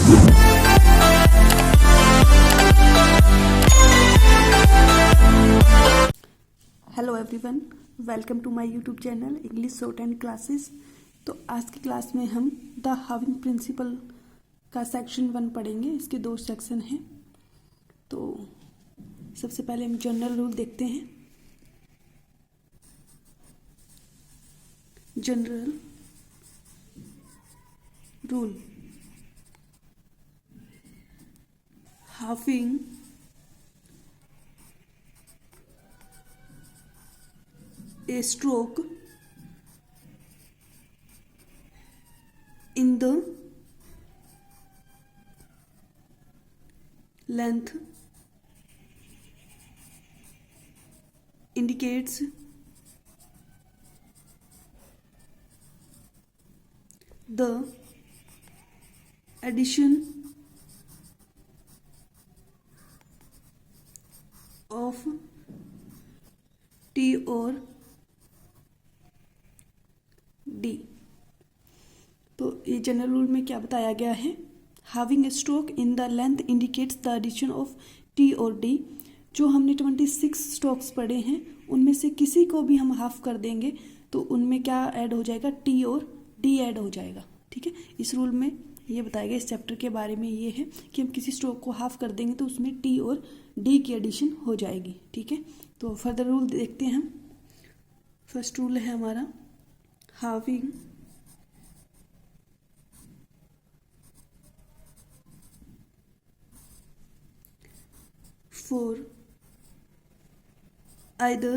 Hello everyone, welcome to my YouTube channel English short and classes. तो आज की class में हम द हाविंग प्रिंसिपल का सेक्शन 1 पढ़ेंगे। इसके 2 सेक्शन हैं। तो सबसे पहले हम जनरल रूल देखते हैं। General rule, having a stroke in the length indicates the addition of T or D. तो ये जनरल रूल में क्या बताया गया है? Halving a stroke in the length indicates the addition of T और डी। जो हमने 26 स्ट्रोक्स पढ़े हैं उनमें से किसी को भी हम हाफ कर देंगे तो उनमें क्या ऐड हो जाएगा? टी और डी ऐड हो जाएगा। ठीक है, इस रूल में ये बताया गया, इस चैप्टर के बारे में ये है कि हम किसी स्ट्रोक को हाफ कर देंगे तो उसमें टी और डी की एडिशन हो जाएगी। ठीक है, तो फर्दर रूल देखते हैं हम। फर्स्ट रूल है हमारा having for either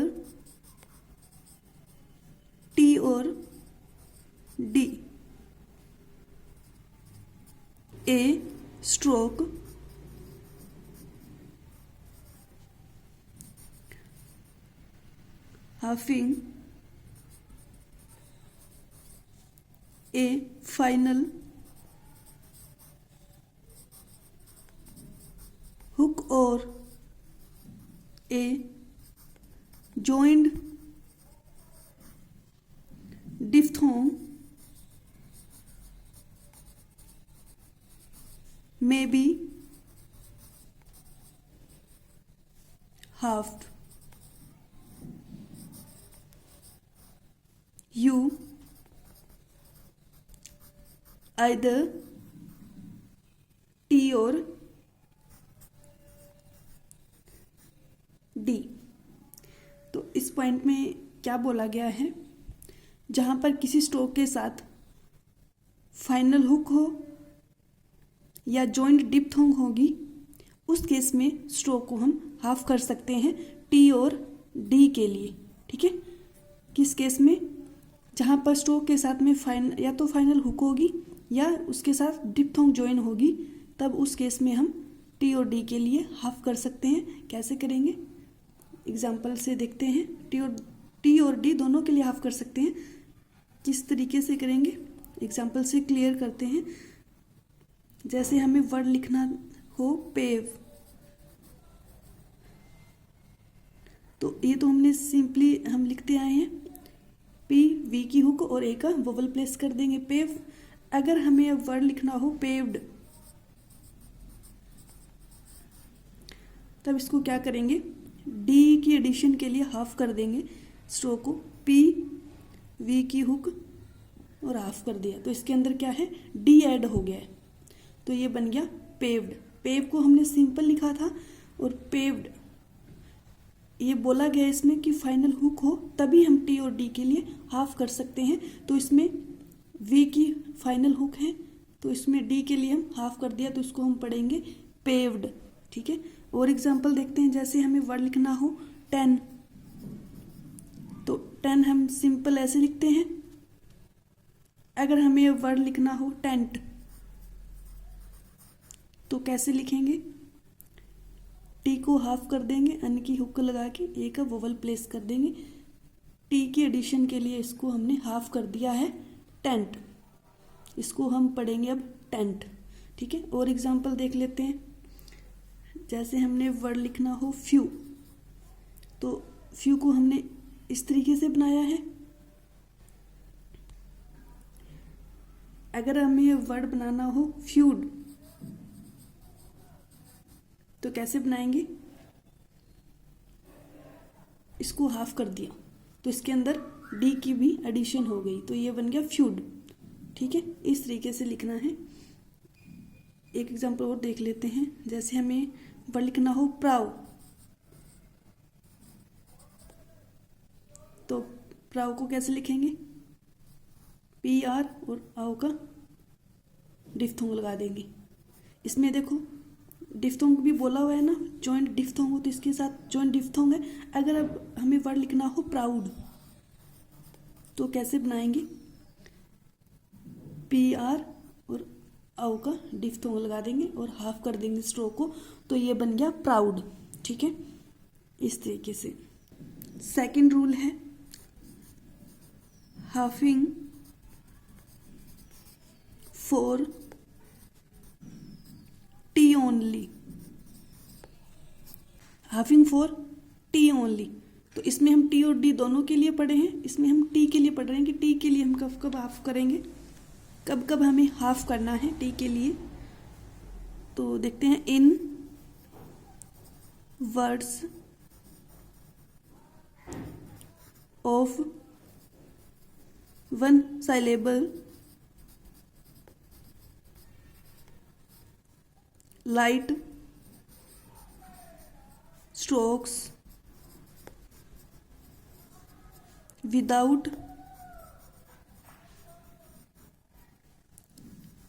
T or D a stroke having a final hook or a joined diphthong may be halved. You either T or D। तो इस पॉइंट में क्या बोला गया है? जहां पर किसी स्ट्रोक के साथ फाइनल हुक हो या जॉइंट डिप्थोंग होगी, उस केस में स्ट्रोक को हम हाफ कर सकते हैं टी और डी के लिए। ठीक है, किस केस में? जहां पर स्ट्रोक के साथ में या तो फाइनल हुक होगी या उसके साथ डिप्थोंग ज्वाइन होगी, तब उस केस में हम टी और डी के लिए हाफ कर सकते हैं। कैसे करेंगे? एग्जाम्पल से देखते हैं। टी और डी दोनों के लिए हाफ कर सकते हैं। किस तरीके से करेंगे? एग्जाम्पल से क्लियर करते हैं। जैसे हमें वर्ड लिखना हो पेव, तो ये तो हमने सिंपली हम लिखते आए हैं। पी वी की हुक और ए का वोवल प्लेस कर देंगे, पेव। अगर हमें अब वर्ड लिखना हो पेव्ड, तब इसको क्या करेंगे? डी की एडिशन के लिए हाफ कर देंगे स्ट्रोक को। पी वी की हुक और हाफ कर दिया, तो इसके अंदर क्या है? डी ऐड हो गया है, तो ये बन गया पेव्ड। पेव को हमने सिंपल लिखा था और पेव्ड ये बोला गया इसमें कि फाइनल हुक हो तभी हम टी और डी के लिए हाफ कर सकते हैं। तो इसमें वी की फाइनल हुक है, तो इसमें डी के लिए हम हाफ कर दिया, तो इसको हम पढ़ेंगे पेव्ड। ठीक है, और एग्जांपल देखते हैं। जैसे हमें वर्ड लिखना हो 10, तो 10 हम सिंपल ऐसे लिखते हैं। अगर हमें वर्ड लिखना हो टेंट, तो कैसे लिखेंगे? टी को हाफ कर देंगे, एन की हुक लगा के ए का वोवल प्लेस कर देंगे। टी की एडिशन के लिए इसको हमने हाफ कर दिया है टेंट, इसको हम पढ़ेंगे अब टेंट। ठीक है, और एग्जांपल देख लेते हैं। जैसे हमने वर्ड लिखना हो फ्यू, तो फ्यू को हमने इस तरीके से बनाया है। अगर हमें वर्ड बनाना हो फ्यूड, कैसे बनाएंगे, इसको हाफ कर दिया तो इसके अंदर डी की भी एडिशन हो गई, तो ये बन गया फ्यूड। ठीक है, इस तरीके से लिखना है। एक एग्जांपल और देख लेते हैं। जैसे हमें वर्ड लिखना हो प्राव, तो प्राव को कैसे लिखेंगे, पी आर और आओ का डिफ्थोंग लगा देंगे। इसमें देखो डिफ्थोंग भी बोला हुआ है ना, जॉइंट डिफ्थोंग हो तो इसके साथ जॉइंट डिफ्थोंग है। अगर अब हमें वर्ड लिखना हो प्राउड तो कैसे बनाएंगे, पी आर और आओ का डिफ्थोंग लगा देंगे और हाफ कर देंगे स्ट्रोक को, तो ये बन गया प्राउड। ठीक है, इस तरीके से। सेकंड रूल है halving for T only, halving for T only. तो इसमें हम टी और डी दोनों के लिए पढ़े हैं, इसमें हम टी के लिए पढ़ रहे हैं कि टी के लिए हम कब कब हाफ करेंगे, कब कब हमें हाफ करना है टी के लिए। तो देखते हैं, in words of one syllable light strokes without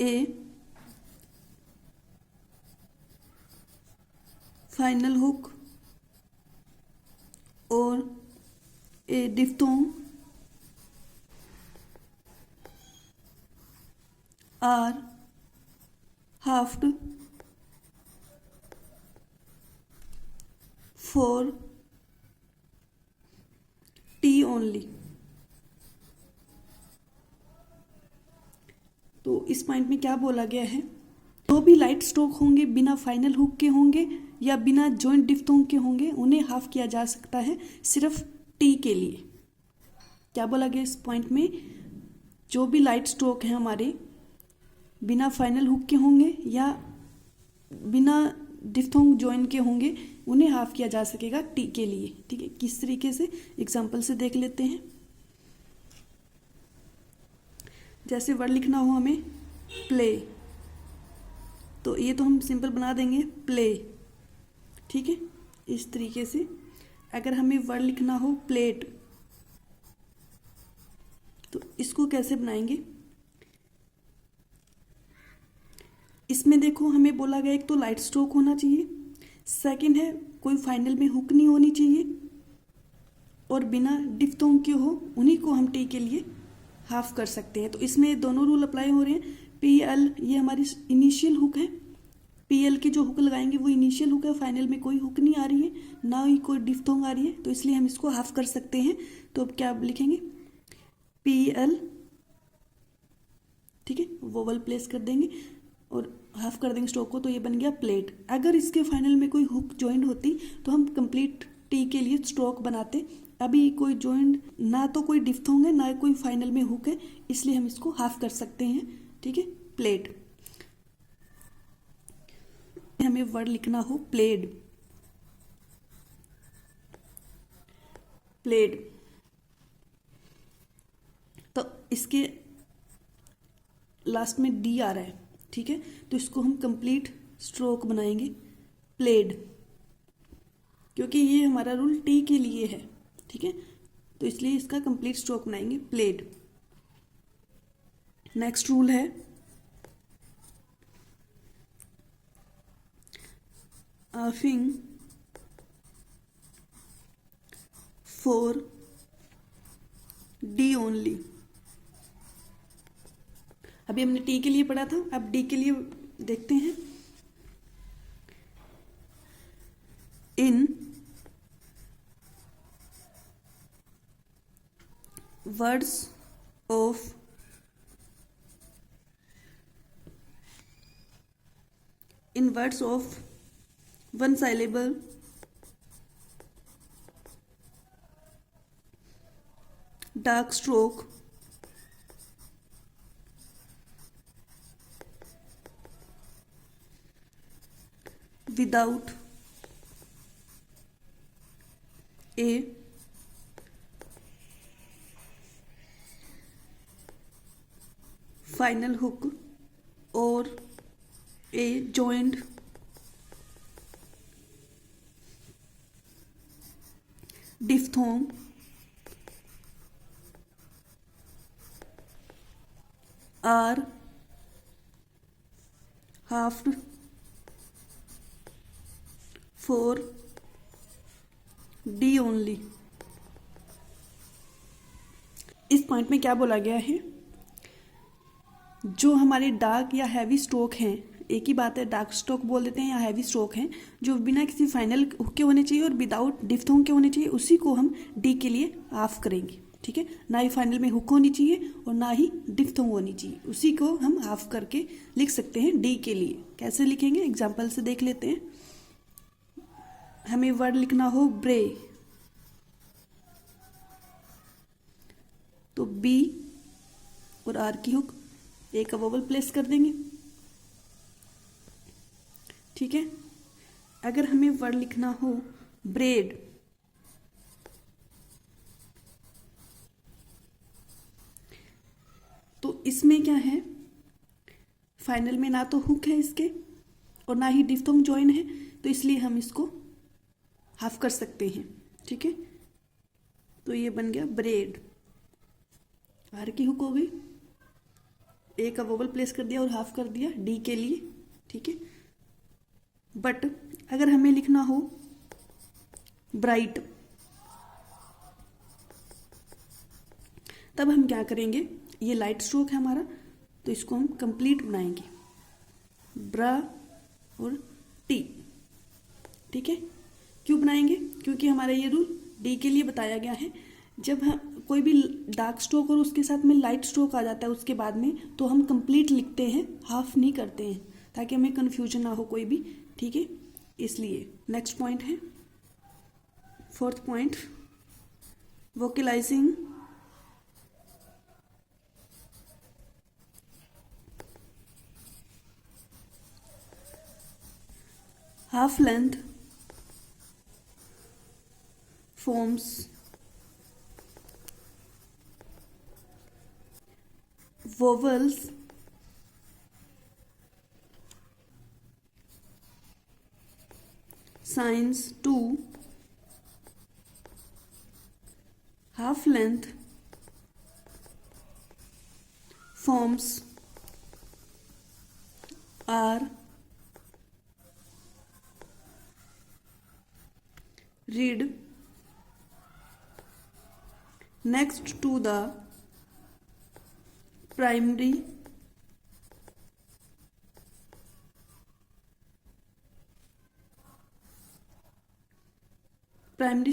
a final hook or a diphthong are halved for T only. तो इस पॉइंट में क्या बोला गया है, जो भी लाइट स्ट्रोक होंगे बिना फाइनल हुक के होंगे या बिना जॉइंट डिफ्थोंग के होंगे उन्हें हाफ किया जा सकता है सिर्फ टी के लिए। क्या बोला गया इस पॉइंट में, जो भी लाइट स्ट्रोक है हमारे बिना फाइनल हुक के होंगे या बिना डिफ्थोंग जॉइन के होंगे उन्हें हाफ किया जा सकेगा टी के लिए। ठीक है, किस तरीके से एग्जांपल से देख लेते हैं। जैसे वर्ड लिखना हो हमें प्ले, तो ये तो हम सिंपल बना देंगे प्ले। ठीक है, इस तरीके से। अगर हमें वर्ड लिखना हो प्लेट तो इसको कैसे बनाएंगे, इसमें देखो हमें बोला गया एक तो लाइट स्ट्रोक होना चाहिए, सेकंड है कोई फाइनल में हुक नहीं होनी चाहिए और बिना डिफ्थोंग के हो, उन्हीं को हम टी के लिए हाफ कर सकते हैं। तो इसमें दोनों रूल अप्लाई हो रहे हैं। पी एल ये हमारी इनिशियल हुक है, पी एल की जो हुक लगाएंगे वो इनिशियल हुक है, फाइनल में कोई हुक नहीं आ रही है ना ही कोई डिफ्थोंग आ रही है, तो इसलिए हम इसको हाफ कर सकते हैं। तो अब क्या लिखेंगे, पी एल। ठीक है, वोवल प्लेस कर देंगे और हाफ कर देंगे स्ट्रोक को, तो ये बन गया प्लेट। अगर इसके फाइनल में कोई हुक ज्वाइंट होती तो हम कंप्लीट टी के लिए स्ट्रोक बनाते। अभी कोई ज्वाइंट ना तो कोई डिफ्थोंग है ना कोई फाइनल में हुक है, इसलिए हम इसको हाफ कर सकते हैं। ठीक है, प्लेट। हमें वर्ड लिखना हो प्लेड, प्लेड, तो इसके लास्ट में डी आ रहा है। ठीक है, तो इसको हम कंप्लीट स्ट्रोक बनाएंगे प्लेड, क्योंकि ये हमारा रूल टी के लिए है। ठीक है, तो इसलिए इसका कंप्लीट स्ट्रोक बनाएंगे प्लेड। नेक्स्ट रूल है हाफिंग फॉर डी ओनली। अभी हमने टी के लिए पढ़ा था, अब डी के लिए देखते हैं। In words of one syllable dark stroke without a final hook और a joint diphthong are halved for D only. इस पॉइंट में क्या बोला गया है, जो हमारे डार्क या हैवी स्ट्रोक हैं, एक ही बात है, डार्क स्ट्रोक बोल देते हैं या हैवी स्ट्रोक हैं, जो बिना किसी फाइनल हुक के होने चाहिए और विदाउट डिफ्थोंग के होने चाहिए, उसी को हम डी के लिए ऑफ करेंगे। ठीक है, ना ही फाइनल में हुक होनी चाहिए और ना ही डिफ्थोंग होनी चाहिए, उसी को हम ऑफ करके लिख सकते हैं डी के लिए। कैसे लिखेंगे एग्जाम्पल से देख लेते हैं। हमें वर्ड लिखना हो ब्रे, तो बी और आर की हुक एक वोवल प्लेस कर देंगे। ठीक है, अगर हमें वर्ड लिखना हो ब्रेड, तो इसमें क्या है, फाइनल में ना तो हुक है इसके और ना ही डिफ्थोंग जॉइन है, तो इसलिए हम इसको हाफ कर सकते हैं। ठीक है, तो ये बन गया ब्रेड, आर की हुक हो गई, ए का वोवल प्लेस कर दिया और हाफ कर दिया डी के लिए। ठीक है, बट अगर हमें लिखना हो ब्राइट, तब हम क्या करेंगे, ये लाइट स्ट्रोक है हमारा, तो इसको हम कंप्लीट बनाएंगे, ब्रा और टी। ठीक है, क्यों बनाएंगे, क्योंकि हमारा ये रूल डी के लिए बताया गया है। जब हम कोई भी डार्क स्ट्रोक और उसके साथ में लाइट स्ट्रोक आ जाता है उसके बाद में, तो हम कंप्लीट लिखते हैं, हाफ नहीं करते हैं, ताकि हमें कन्फ्यूजन ना हो कोई भी। ठीक है, इसलिए नेक्स्ट पॉइंट है, fourth point, vocalising half length forms vowels signs to half length forms are read next to the primary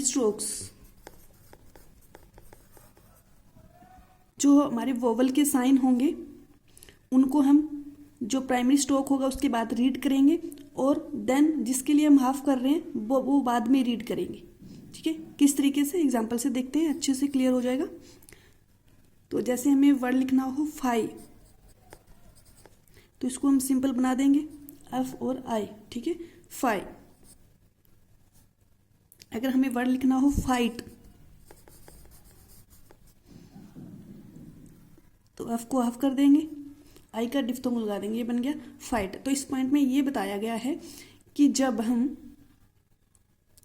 strokes. जो हमारे वोवल के साइन होंगे उनको हम जो प्राइमरी स्ट्रोक होगा उसके बाद रीड करेंगे, और देन जिसके लिए हम हाफ कर रहे हैं वो बाद में रीड करेंगे। ठीक है, किस तरीके से एग्जाम्पल से देखते हैं, अच्छे से क्लियर हो जाएगा। तो जैसे हमें वर्ड लिखना हो फाई, तो इसको हम सिंपल बना देंगे एफ और आई। ठीक है, फाई। अगर हमें वर्ड लिखना हो फाइट, तो एफ को हाफ कर देंगे, आई का डिफ्थोंग लगा देंगे, ये बन गया फाइट। तो इस पॉइंट में ये बताया गया है कि जब हम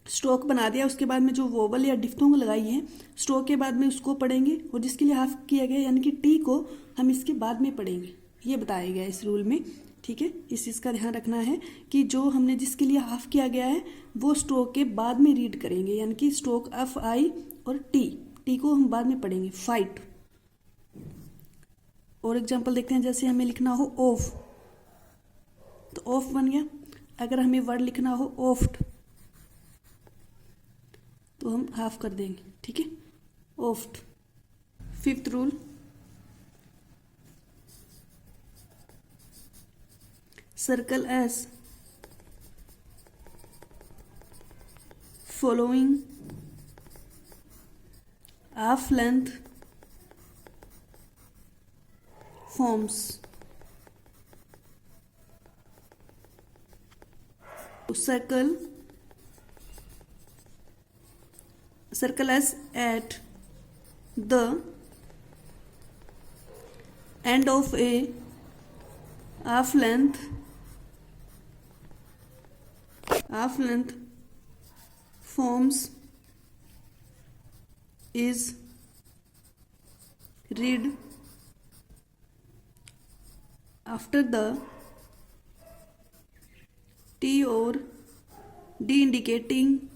स्ट्रोक बना दिया उसके बाद में जो वोवल या डिफ्थोंग लगाई है, स्ट्रोक के बाद में उसको पढ़ेंगे, और जिसके लिए हाफ किया गया यानी कि टी को हम इसके बाद में पढ़ेंगे, ये बताया गया है इस रूल में। ठीक है, इस चीज़ का ध्यान रखना है कि जो हमने जिसके लिए हाफ किया गया है वो स्ट्रोक के बाद में रीड करेंगे, यानी कि स्ट्रोक एफ आई और टी को हम बाद में पढ़ेंगे, फाइट। और एग्जाम्पल देखते हैं, जैसे हमें लिखना हो ऑफ, तो ऑफ बन गया। अगर हमें वर्ड लिखना हो ऑफ्ट, तो हम हाफ कर देंगे। ठीक है, oft. Fifth rule, circle S following half length forms. Circle circle S at the end of a half length forms is read after the T or D indicating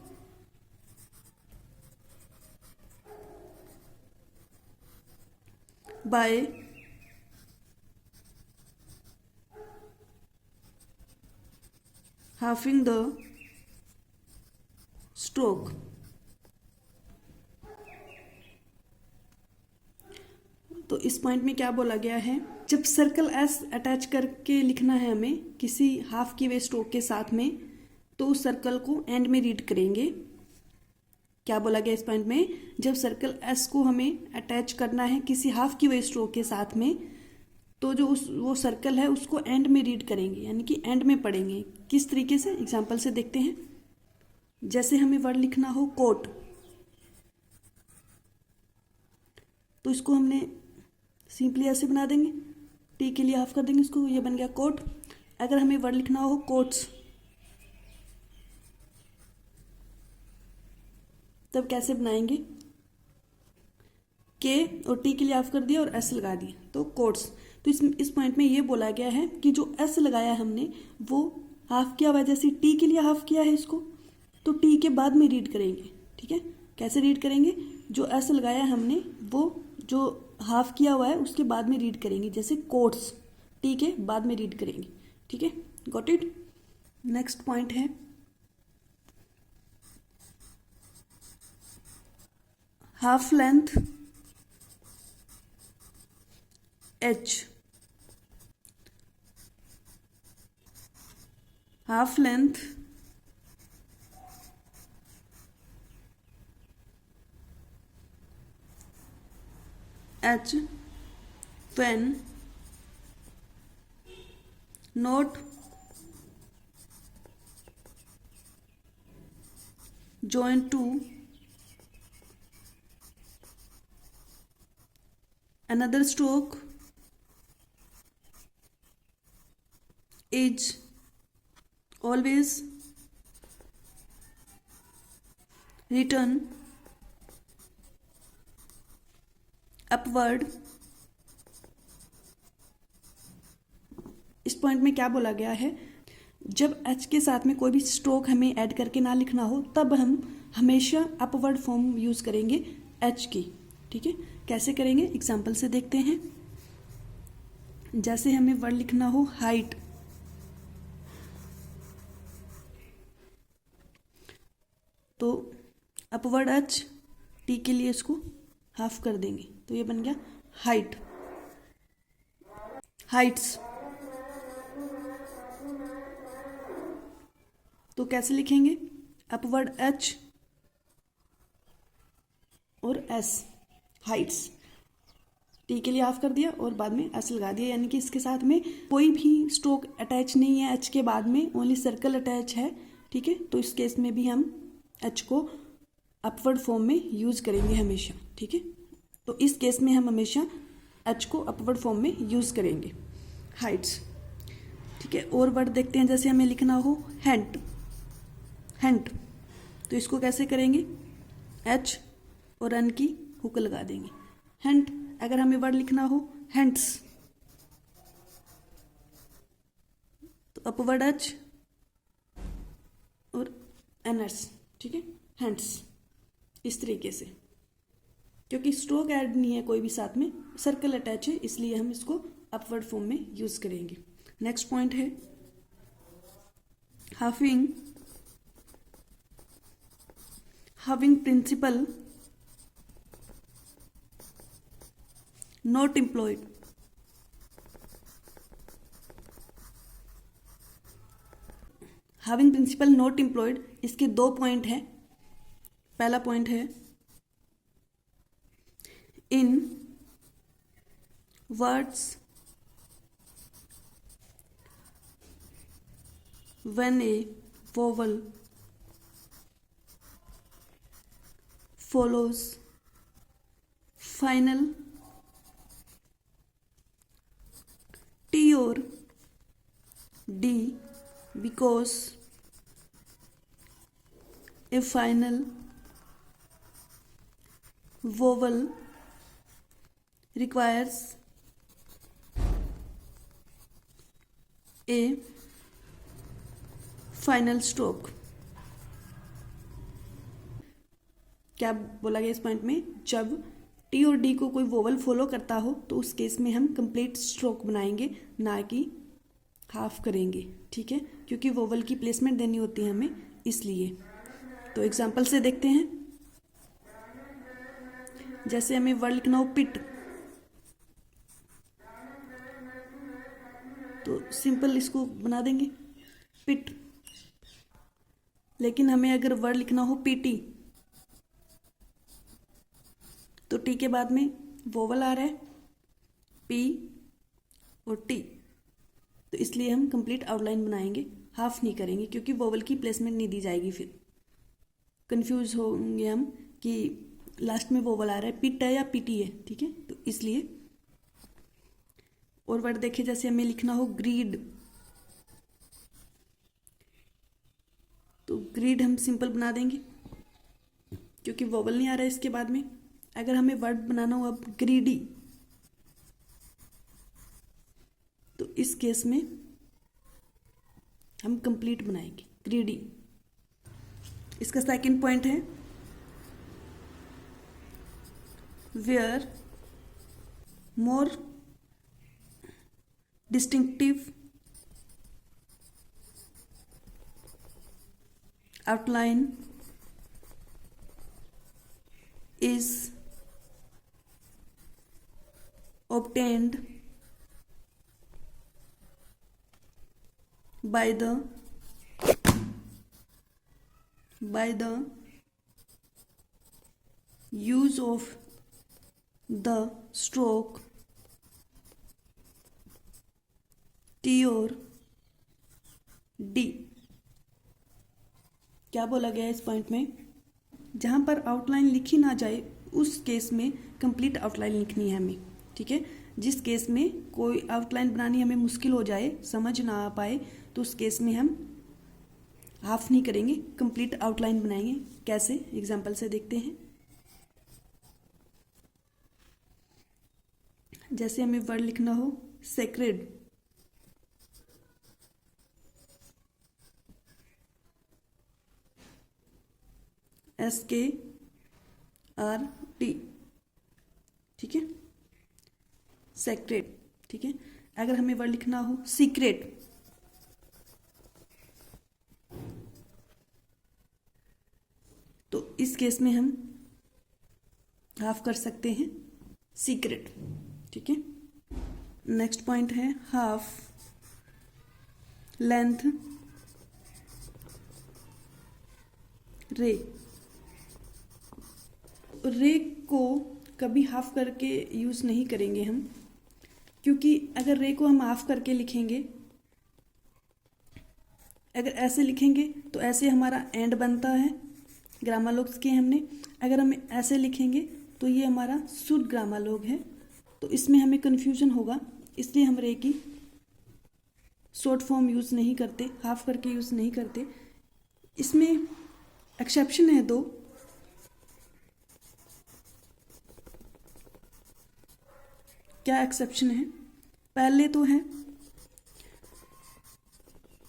by halving the stroke. तो इस point में क्या बोला गया है, जब circle S attach करके लिखना है हमें किसी हाफ की वे स्ट्रोक के साथ में, तो उस सर्कल को एंड में रीड करेंगे। क्या बोला गया इस पॉइंट में, जब सर्कल एस को हमें अटैच करना है किसी हाफ की वे स्ट्रोक के साथ में, तो जो वो सर्कल है उसको एंड में रीड करेंगे, यानी कि एंड में पढ़ेंगे। किस तरीके से, एग्जाम्पल से देखते हैं। जैसे हमें वर्ड लिखना हो कोट, तो इसको हमने सिंपली ऐसे बना देंगे, टी के लिए हाफ कर देंगे इसको, ये बन गया कोट। अगर हमें वर्ड लिखना हो कोट्स, तब कैसे बनाएंगे, के और टी के लिए हाफ कर दिया और एस लगा दिया, तो कोट्स। तो इस पॉइंट में ये बोला गया है कि जो एस लगाया हमने वो हाफ किया हुआ है, जैसे टी के लिए हाफ किया है इसको, तो टी के बाद में रीड करेंगे। ठीक है, कैसे रीड करेंगे, जो एस लगाया है हमने वो जो हाफ किया हुआ है उसके बाद में रीड करेंगे, जैसे कोट्स, टी के बाद में रीड करेंगे। ठीक है, गॉट इट। नेक्स्ट पॉइंट है half length H, half length H when not joined to another stroke is always written upward. इस पॉइंट में क्या बोला गया है, जब एच के साथ में कोई भी स्ट्रोक हमें ऐड करके ना लिखना हो तब हम हमेशा अपवर्ड फॉर्म यूज करेंगे एच की। ठीक है, कैसे करेंगे, एग्जाम्पल से देखते हैं। जैसे हमें वर्ड लिखना हो हाइट, तो अपवर्ड एच, टी के लिए इसको हाफ कर देंगे, तो ये बन गया हाइट, हाइट्स। तो कैसे लिखेंगे, अपवर्ड एच और एस, हाइट्स, टी के लिए हाफ कर दिया और बाद में एस लगा दिया, यानी कि इसके साथ में कोई भी स्ट्रोक अटैच नहीं है एच के बाद में, ओनली सर्कल अटैच है। ठीक है, तो इस केस में भी हम एच को अपवर्ड फॉर्म में यूज करेंगे हमेशा। ठीक है, तो इस केस में हम हमेशा एच को अपवर्ड फॉर्म में यूज करेंगे, हाइट्स। ठीक है, और वर्ड देखते हैं। जैसे हमें लिखना हो हैंट, हैंट, तो इसको कैसे करेंगे, एच और एन की हुक लगा देंगे, हैंट। अगर हमें वर्ड लिखना हो हैंड्स, तो अपवर्ड एच और एन एस। ठीक है, हैंड्स, इस तरीके से, क्योंकि स्ट्रोक ऐड नहीं है कोई भी साथ में, सर्कल अटैच है, इसलिए हम इसको अपवर्ड फॉर्म में यूज करेंगे। नेक्स्ट पॉइंट है halving, halving principle not employed. Halving principle not employed, इसके दो पॉइंट है। पहला पॉइंट है in words when a vowel follows final T or D because a final vowel requires a final stroke। क्या बोला गया इस पॉइंट में? जब टी और डी को कोई वोवल फॉलो करता हो तो उस केस में हम कंप्लीट स्ट्रोक बनाएंगे, ना कि हाफ करेंगे। ठीक है, क्योंकि वोवल की प्लेसमेंट देनी होती है हमें, इसलिए। तो एग्जांपल से देखते हैं। जैसे हमें वर्ड लिखना हो पिट, तो सिंपल इसको बना देंगे पिट। लेकिन हमें अगर वर्ड लिखना हो पीटी, तो टी के बाद में वोवल आ रहा है पी और टी, तो इसलिए हम कंप्लीट आउटलाइन बनाएंगे, हाफ नहीं करेंगे, क्योंकि वोवल की प्लेसमेंट नहीं दी जाएगी। फिर कंफ्यूज होंगे हम कि लास्ट में वोवल आ रहा है पिट है या पीटी है। ठीक है, तो इसलिए। और वर्ड देखे, जैसे हमें लिखना हो ग्रीड, तो ग्रीड हम सिंपल बना देंगे क्योंकि वोवल नहीं आ रहा है इसके बाद में। अगर हमें वर्ड बनाना हो अब ग्रीडी, तो इस केस में हम कंप्लीट बनाएंगे ग्रीडी। इसका सेकंड पॉइंट है where more distinctive outline is obtained by the use of the stroke T or D। क्या बोला गया है इस पॉइंट में? जहाँ पर आउटलाइन लिखी ना जाए उस केस में कंप्लीट आउटलाइन लिखनी है हमें। ठीक है, जिस केस में कोई आउटलाइन बनानी हमें मुश्किल हो जाए, समझ ना आ पाए, तो उस केस में हम हाफ नहीं करेंगे, कंप्लीट आउटलाइन बनाएंगे। कैसे? एग्जांपल से देखते हैं। जैसे हमें वर्ड लिखना हो सेक्रेड, SKRT। ठीक है, सेक्रेट। ठीक है, अगर हमें वर्ड लिखना हो सीक्रेट, तो इस केस में हम हाफ कर सकते हैं सीक्रेट। ठीक है, नेक्स्ट पॉइंट है हाफ लेंथ रे। रे को कभी हाफ करके यूज़ नहीं करेंगे हम, क्योंकि अगर रे को हम हाफ करके लिखेंगे, अगर ऐसे लिखेंगे तो ऐसे हमारा एंड बनता है, ग्रामर लोग के हमने। अगर हम ऐसे लिखेंगे तो ये हमारा शुद्ध ग्रामर लोग है, तो इसमें हमें कन्फ्यूजन होगा, इसलिए हम रे की शॉर्ट फॉर्म यूज़ नहीं करते, हाफ करके यूज़ नहीं करते। इसमें एक्सेप्शन है दो। क्या एक्सेप्शन है? पहले तो है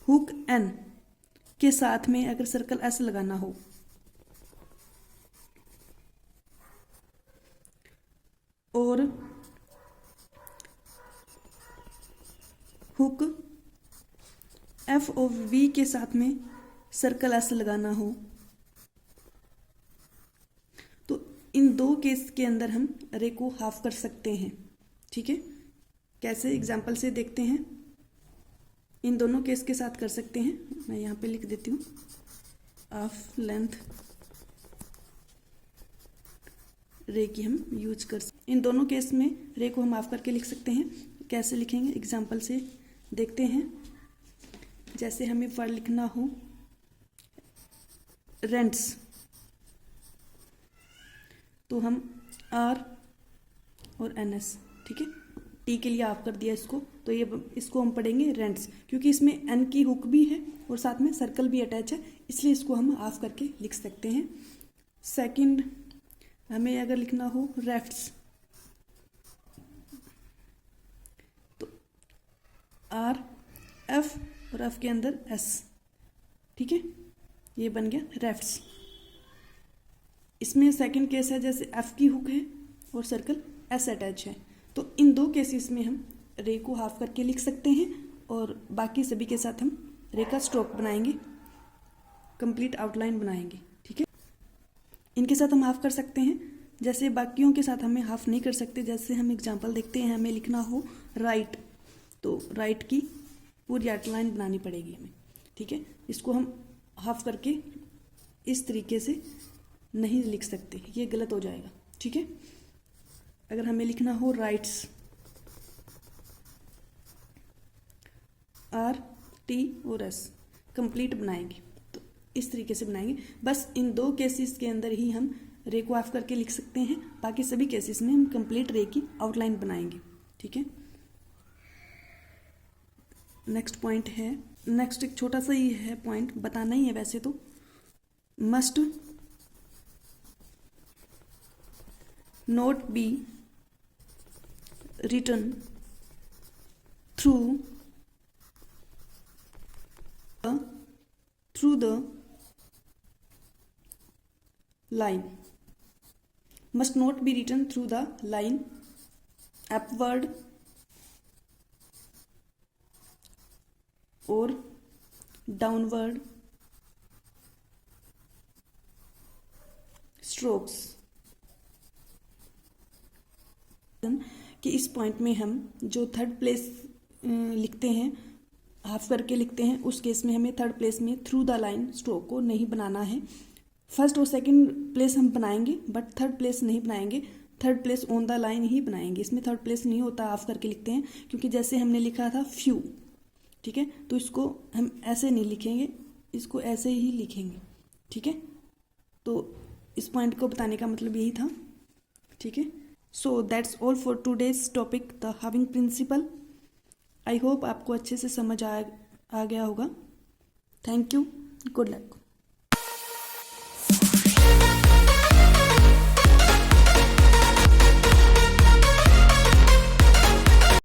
हुक एन के साथ में अगर सर्कल एस लगाना हो, और हुक एफ और वी के साथ में सर्कल एस लगाना हो, तो इन दो केस के अंदर हम रे को हाफ कर सकते हैं। ठीक है, कैसे? एग्जाम्पल से देखते हैं। इन दोनों केस के साथ कर सकते हैं, मैं यहाँ पे लिख देती हूँ हाफ लेंथ रे की हम यूज कर सकते। इन दोनों केस में रे को हम हाफ करके लिख सकते हैं। कैसे लिखेंगे? एग्जाम्पल से देखते हैं। जैसे हमें वर्ड लिखना हो रेंट्स, तो हम आर और एन एस, ठीक है, टी के लिए ऑफ कर दिया इसको। तो ये इसको हम पढ़ेंगे रेंट्स, क्योंकि इसमें एन की हुक भी है और साथ में सर्कल भी अटैच है, इसलिए इसको हम ऑफ करके लिख सकते हैं। सेकंड, हमें अगर लिखना हो रेफ्ट्स, तो आर एफ और एफ के अंदर एस, ठीक है, ये बन गया रेफ्ट्स। इसमें सेकंड केस है जैसे एफ की हुक है और सर्कल एस अटैच है, तो इन दो केसेस में हम रे को हाफ करके लिख सकते हैं और बाकी सभी के साथ हम रे का स्ट्रोक बनाएंगे, कंप्लीट आउटलाइन बनाएंगे, ठीक है। इनके साथ हम हाफ कर सकते हैं, जैसे बाकियों के साथ हमें हाफ नहीं कर सकते। जैसे हम एग्जांपल देखते हैं, हमें लिखना हो राइट, तो राइट की पूरी आउटलाइन बनानी पड़ेगी हमें, ठीक है। इसको हम हाफ करके इस तरीके से नहीं लिख सकते, ये गलत हो जाएगा, ठीक है। अगर हमें लिखना हो राइट्स, आर टी और एस, कंप्लीट बनाएंगे तो इस तरीके से बनाएंगे। बस इन दो केसेस के अंदर ही हम रे को ऑफ करके लिख सकते हैं, बाकी सभी केसेस में हम कंप्लीट रे की आउटलाइन बनाएंगे, ठीक है। नेक्स्ट पॉइंट है, नेक्स्ट एक छोटा सा ही है पॉइंट, बताना ही है वैसे तो, must not be written through the line, must not be written through the line upward or downward strokes। कि इस पॉइंट में हम जो थर्ड प्लेस लिखते हैं, हाफ करके लिखते हैं, उस केस में हमें थर्ड प्लेस में थ्रू द लाइन स्ट्रोक को नहीं बनाना है। फर्स्ट और सेकंड प्लेस हम बनाएंगे बट थर्ड प्लेस नहीं बनाएंगे, third place on the line ही बनाएंगे। इसमें थर्ड प्लेस नहीं होता, हाफ करके लिखते हैं, क्योंकि जैसे हमने लिखा था फ्यू, ठीक है, तो इसको हम ऐसे नहीं लिखेंगे, इसको ऐसे ही लिखेंगे, ठीक है। तो इस पॉइंट को बताने का मतलब यही था, ठीक है। So that's all for today's topic, the halving principle. I hope आपको अच्छे से समझ आ गया होगा। Thank you, good luck.